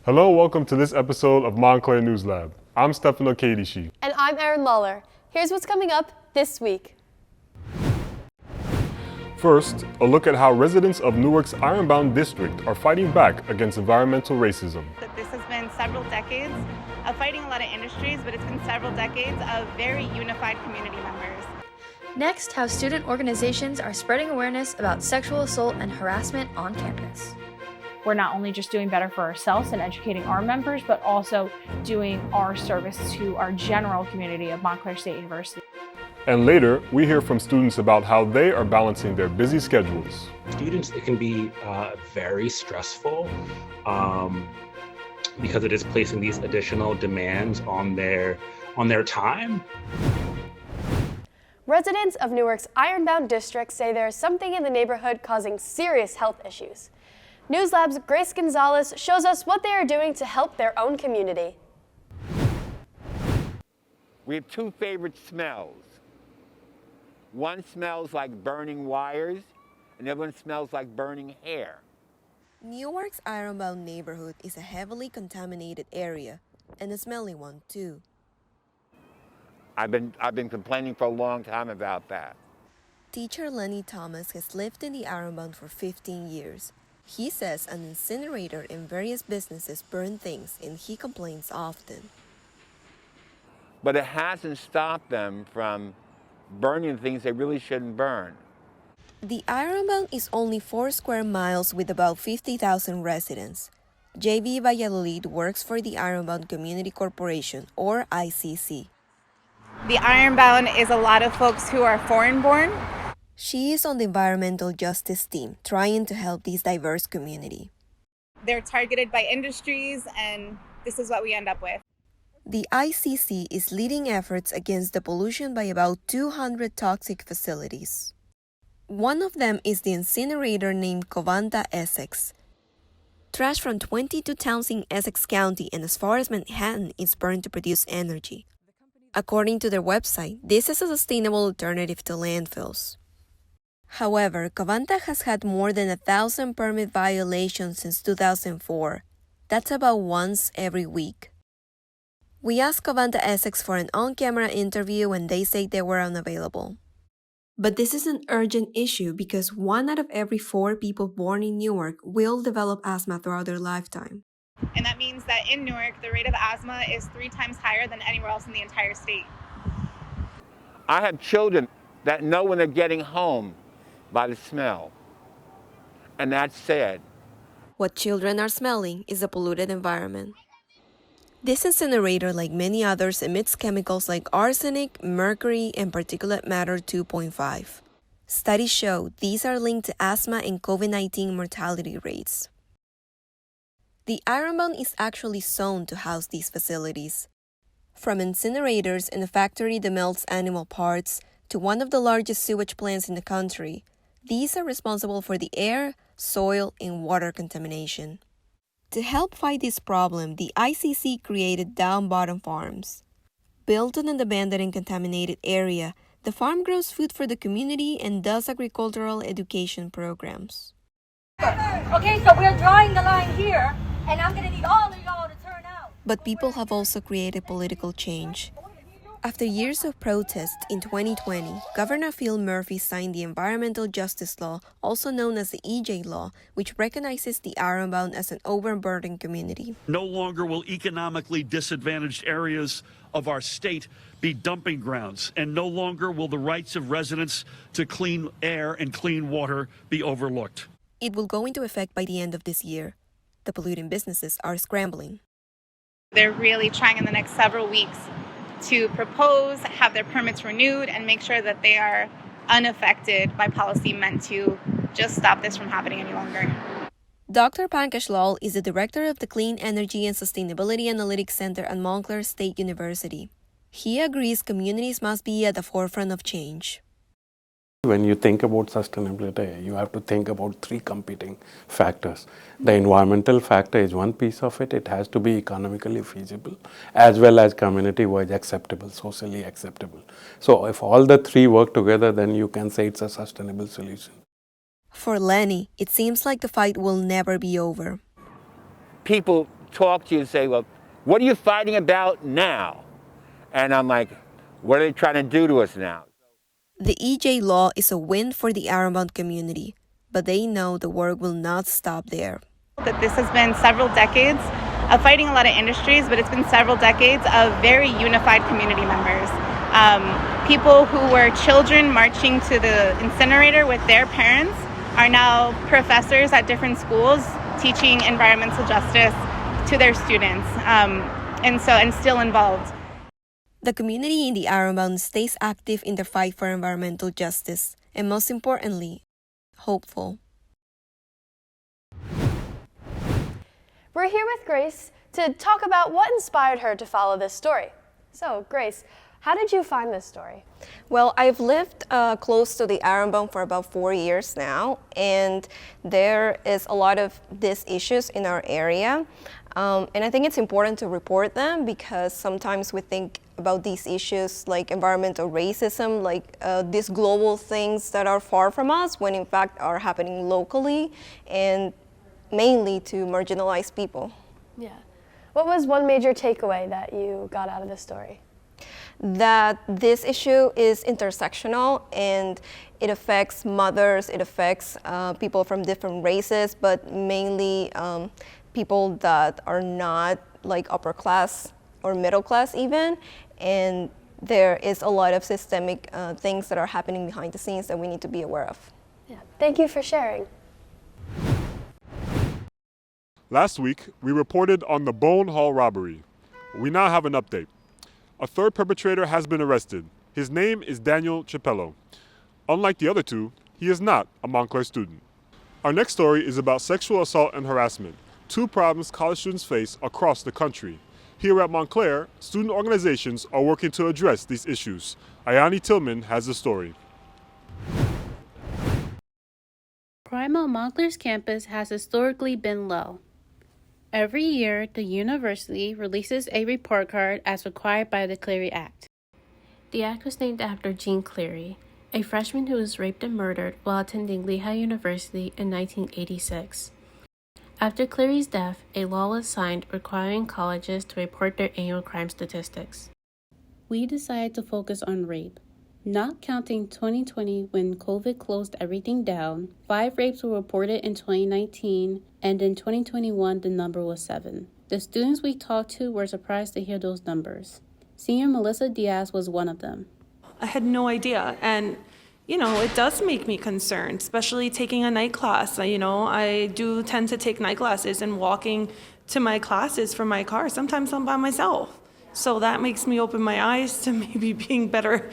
Hello, welcome to this episode of Montclair News Lab. I'm Stefano Kadishi. And I'm Erin Lawler. Here's what's coming up this week. First, a look at how residents of Newark's Ironbound district are fighting back against environmental racism. This has been several decades of fighting a lot of industries, but it's been several decades of very unified community members. Next, how student organizations are spreading awareness about sexual assault and harassment on campus. We're not only just doing better for ourselves and educating our members, but also doing our service to our general community of Montclair State University. And later, we hear from students about how they are balancing their busy schedules. Students, it can be very stressful because it is placing these additional demands on their time. Residents of Newark's Ironbound district say there is something in the neighborhood causing serious health issues. News Lab's Grace Gonzalez shows us what they are doing to help their own community. We have two favorite smells. One smells like burning wires, and the other one smells like burning hair. Newark's Ironbound neighborhood is a heavily contaminated area, and a smelly one too. I've been complaining for a long time about that. Teacher Lenny Thomas has lived in the Ironbound for 15 years. He says an incinerator and various businesses burn things, and he complains often. But it hasn't stopped them from burning things they really shouldn't burn. The Ironbound is only 4 square miles with about 50,000 residents. J.B. Valladolid works for the Ironbound Community Corporation, or ICC. The Ironbound is a lot of folks who are foreign-born. She is on the environmental justice team, trying to help this diverse community. They're targeted by industries, and this is what we end up with. The ICC is leading efforts against the pollution by about 200 toxic facilities. One of them is the incinerator named Covanta, Essex. Trash from 22 towns in Essex County and as far as Manhattan is burned to produce energy. According to their website, this is a sustainable alternative to landfills. However, Covanta has had more than 1,000 permit violations since 2004. That's about once every week. We asked Covanta Essex for an on-camera interview and they say they were unavailable. But this is an urgent issue because 1 out of every 4 people born in Newark will develop asthma throughout their lifetime. And that means that in Newark, the rate of asthma is 3 times higher than anywhere else in the entire state. I have children that know when they're getting home by the smell. And that's sad. What children are smelling is a polluted environment. This incinerator, like many others, emits chemicals like arsenic, mercury, and particulate matter 2.5. Studies show these are linked to asthma and COVID-19 mortality rates. The Ironbound is actually zoned to house these facilities. From incinerators and a factory that melts animal parts to one of the largest sewage plants in the country, these are responsible for the air, soil, and water contamination. To help fight this problem, the ICC created Down Bottom Farms. Built on an abandoned and contaminated area, the farm grows food for the community and does agricultural education programs. Okay, so we're drawing the line here, and I'm gonna need all of y'all to turn out. But people have also created political change. After years of protest, in 2020, Governor Phil Murphy signed the Environmental Justice Law, also known as the EJ Law, which recognizes the Ironbound as an overburdened community. No longer will economically disadvantaged areas of our state be dumping grounds, and no longer will the rights of residents to clean air and clean water be overlooked. It will go into effect by the end of this year. The polluting businesses are scrambling. They're really trying in the next several weeks to propose, have their permits renewed, and make sure that they are unaffected by policy meant to just stop this from happening any longer. Dr. Pankaj Lal is the director of the Clean Energy and Sustainability Analytics Center at Montclair State University. He agrees communities must be at the forefront of change. When you think about sustainability, you have to think about 3 competing factors. The environmental factor is one piece of it. It has to be economically feasible as well as community-wise acceptable, socially acceptable. So if all the 3 work together, then you can say it's a sustainable solution. For Lenny, it seems like the fight will never be over. People talk to you and say, well, what are you fighting about now? And I'm like, what are they trying to do to us now? The EJ law is a win for the Ironbound community, but they know the work will not stop there. That this has been several decades of fighting a lot of industries, but it's been several decades of very unified community members. People who were children marching to the incinerator with their parents are now professors at different schools teaching environmental justice to their students, and still involved. The community in the Ironbound stays active in the fight for environmental justice, and most importantly, hopeful. We're here with Grace to talk about what inspired her to follow this story. So, Grace, how did you find this story? Well, I've lived close to the Ironbound for about 4 years now, and there is a lot of these issues in our area. And I think it's important to report them because sometimes we think about these issues like environmental racism, like these global things that are far from us when in fact are happening locally and mainly to marginalized people. Yeah. What was one major takeaway that you got out of this story? That this issue is intersectional and it affects mothers, it affects people from different races, but mainly people that are not like upper class or middle class even. And there is a lot of systemic things that are happening behind the scenes that we need to be aware of. Yeah. Thank you for sharing. Last week, we reported on the Bone Hall robbery. We now have an update. A third perpetrator has been arrested. His name is Daniel Chapello. Unlike the other two, he is not a Montclair student. Our next story is about sexual assault and harassment, two problems college students face across the country. Here at Montclair, student organizations are working to address these issues. Ayani Tillman has the story. Crime on Montclair's campus has historically been low. Every year, the university releases a report card as required by the Clery Act. The act was named after Jean Clery, a freshman who was raped and murdered while attending Lehigh University in 1986. After Clery's death, a law was signed requiring colleges to report their annual crime statistics. We decided to focus on rape. Not counting 2020 when COVID closed everything down, 5 rapes were reported in 2019, and in 2021 the number was 7. The students we talked to were surprised to hear those numbers. Senior Melissa Diaz was one of them. I had no idea, and it does make me concerned, especially taking a night class. I do tend to take night classes, and walking to my classes from my car, sometimes I'm by myself. So that makes me open my eyes to maybe being better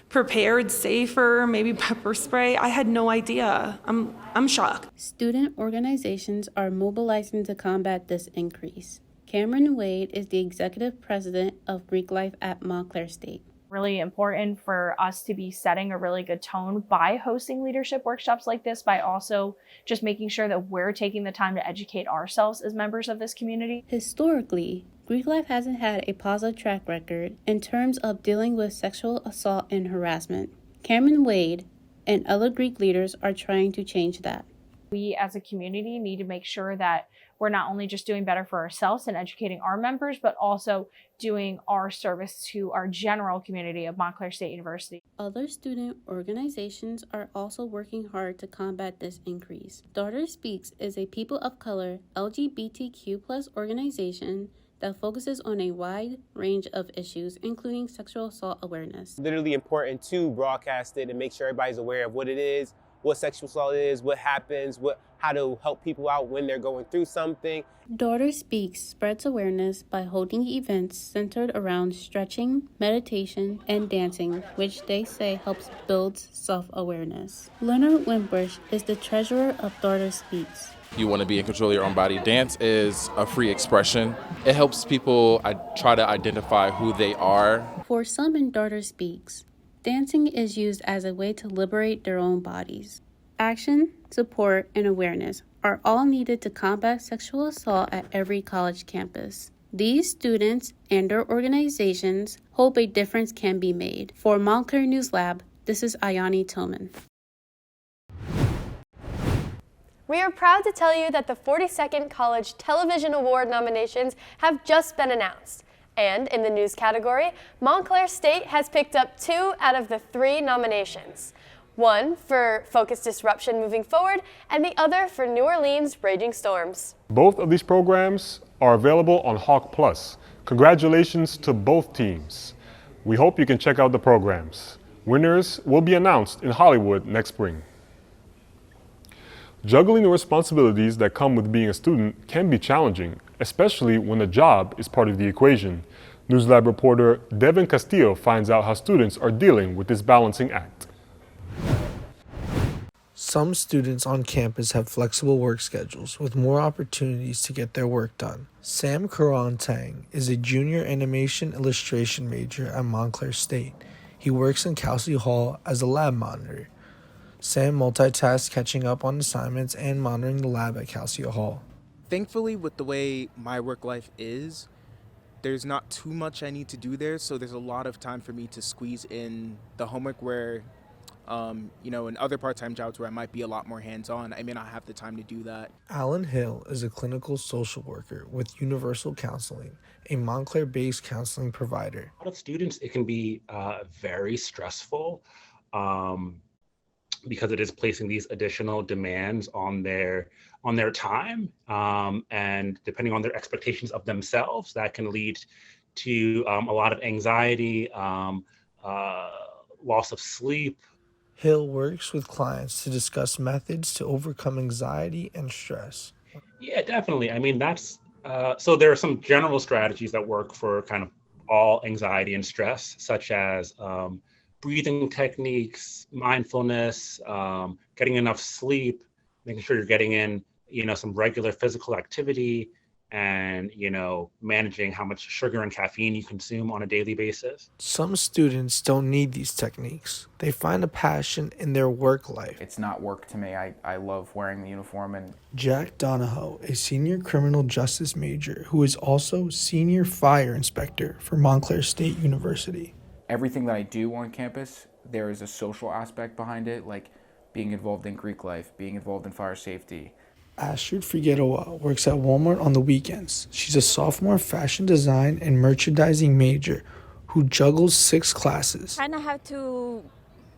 prepared, safer, maybe pepper spray. I had no idea. I'm shocked. Student organizations are mobilizing to combat this increase. Cameron Wade is the executive president of Greek Life at Montclair State. Really important for us to be setting a really good tone by hosting leadership workshops like this, by also just making sure that we're taking the time to educate ourselves as members of this community. Historically, Greek Life hasn't had a positive track record in terms of dealing with sexual assault and harassment. Cameron Wade and other Greek leaders are trying to change that. We as a community need to make sure that we're not only just doing better for ourselves and educating our members, but also doing our service to our general community of Montclair State University. Other student organizations are also working hard to combat this increase. Daughter Speaks is a people of color LGBTQ+ organization that focuses on a wide range of issues, including sexual assault awareness. Literally important to broadcast it and make sure everybody's aware of what it is, what sexual assault is, what happens, how to help people out when they're going through something. Daughter Speaks spreads awareness by holding events centered around stretching, meditation, and dancing, which they say helps build self-awareness. Leonard Wimbush is the treasurer of Daughter Speaks. You want to be in control of your own body. Dance is a free expression. It helps people try to identify who they are. For some in Daughter Speaks, dancing is used as a way to liberate their own bodies. Action, support, and awareness are all needed to combat sexual assault at every college campus. These students and their organizations hope a difference can be made. For Montclair News Lab, this is Ayani Tillman. We are proud to tell you that the 42nd College Television Award nominations have just been announced. And in the news category, Montclair State has picked up 2 out of the 3 nominations. One for Focus Disruption Moving Forward, and the other for New Orleans Raging Storms. Both of these programs are available on Hawk Plus. Congratulations to both teams. We hope you can check out the programs. Winners will be announced in Hollywood next spring. Juggling the responsibilities that come with being a student can be challenging, especially when a job is part of the equation. News Lab reporter Devin Castillo finds out how students are dealing with this balancing act. Some students on campus have flexible work schedules with more opportunities to get their work done. Sam Karan-Tang is a junior animation illustration major at Montclair State. He works in Kelsey Hall as a lab monitor. Sam multitasks catching up on assignments and monitoring the lab at Kelsey Hall. Thankfully, with the way my work life is, there's not too much I need to do there, so there's a lot of time for me to squeeze in the homework where, in other part-time jobs where I might be a lot more hands-on, I may not have the time to do that. Alan Hill is a clinical social worker with Universal Counseling, a Montclair-based counseling provider. A lot of students, it can be very stressful because it is placing these additional demands on their time, and depending on their expectations of themselves, that can lead to a lot of anxiety, loss of sleep. Hill works with clients to discuss methods to overcome anxiety and stress. Yeah, definitely. I mean, so there are some general strategies that work for kind of all anxiety and stress, such as breathing techniques, mindfulness, getting enough sleep, making sure you're getting in, some regular physical activity, and, managing how much sugar and caffeine you consume on a daily basis. Some students don't need these techniques. They find a passion in their work life. It's not work to me. I love wearing the uniform. And Jack Donahoe, a senior criminal justice major who is also senior fire inspector for Montclair State University. Everything that I do on campus, there is a social aspect behind it, like being involved in Greek life, being involved in fire safety. Astrid Figueroa works at Walmart on the weekends. She's a sophomore fashion design and merchandising major who juggles 6 classes. Kind of have to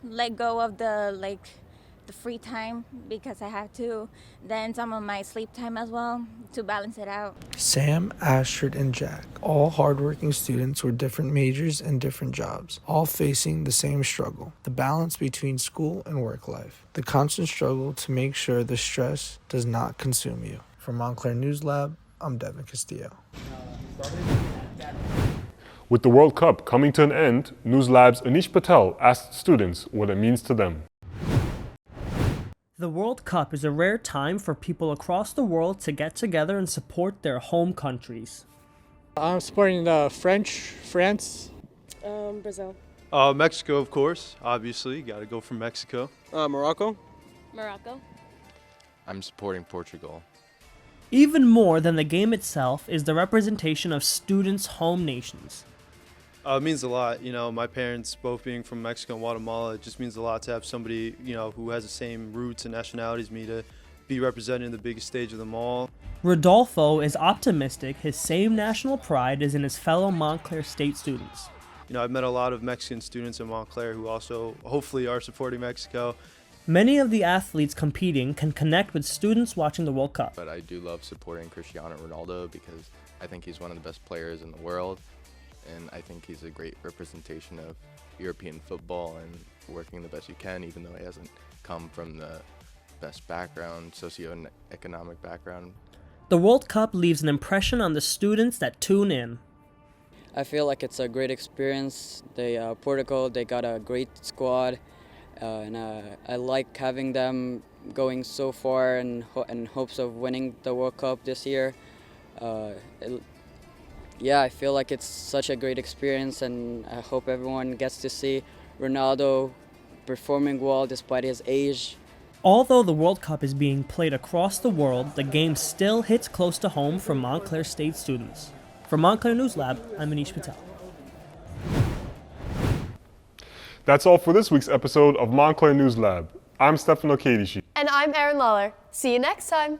let go of the free time because I have to then some of my sleep time as well to balance it out. Sam, Astrid, and Jack, all hardworking students with different majors and different jobs, all facing the same struggle, the balance between school and work life, the constant struggle to make sure the stress does not consume you. From Montclair News Lab, I'm Devin Castillo. With the World Cup coming to an end, News Lab's Anish Patel asked students what it means to them. The World Cup is a rare time for people across the world to get together and support their home countries. I'm supporting France. Brazil. Mexico, of course. Obviously, got to go for Mexico. Morocco. I'm supporting Portugal. Even more than the game itself is the representation of students' home nations. It means a lot. My parents both being from Mexico and Guatemala, it just means a lot to have somebody, who has the same roots and nationality as me to be represented in the biggest stage of them all. Rodolfo is optimistic his same national pride is in his fellow Montclair State students. I've met a lot of Mexican students in Montclair who also hopefully are supporting Mexico. Many of the athletes competing can connect with students watching the World Cup. But I do love supporting Cristiano Ronaldo because I think he's one of the best players in the world. And I think he's a great representation of European football and working the best you can, even though he hasn't come from the best background, socioeconomic background. The World Cup leaves an impression on the students that tune in. I feel like it's a great experience. Portugal, they got a great squad, and I like having them going so far in hopes of winning the World Cup this year. I feel like it's such a great experience, and I hope everyone gets to see Ronaldo performing well despite his age. Although the World Cup is being played across the world, the game still hits close to home for Montclair State students. From Montclair News Lab, I'm Anish Patel. That's all for this week's episode of Montclair News Lab. I'm Stefano Cadici. And I'm Erin Lawler. See you next time.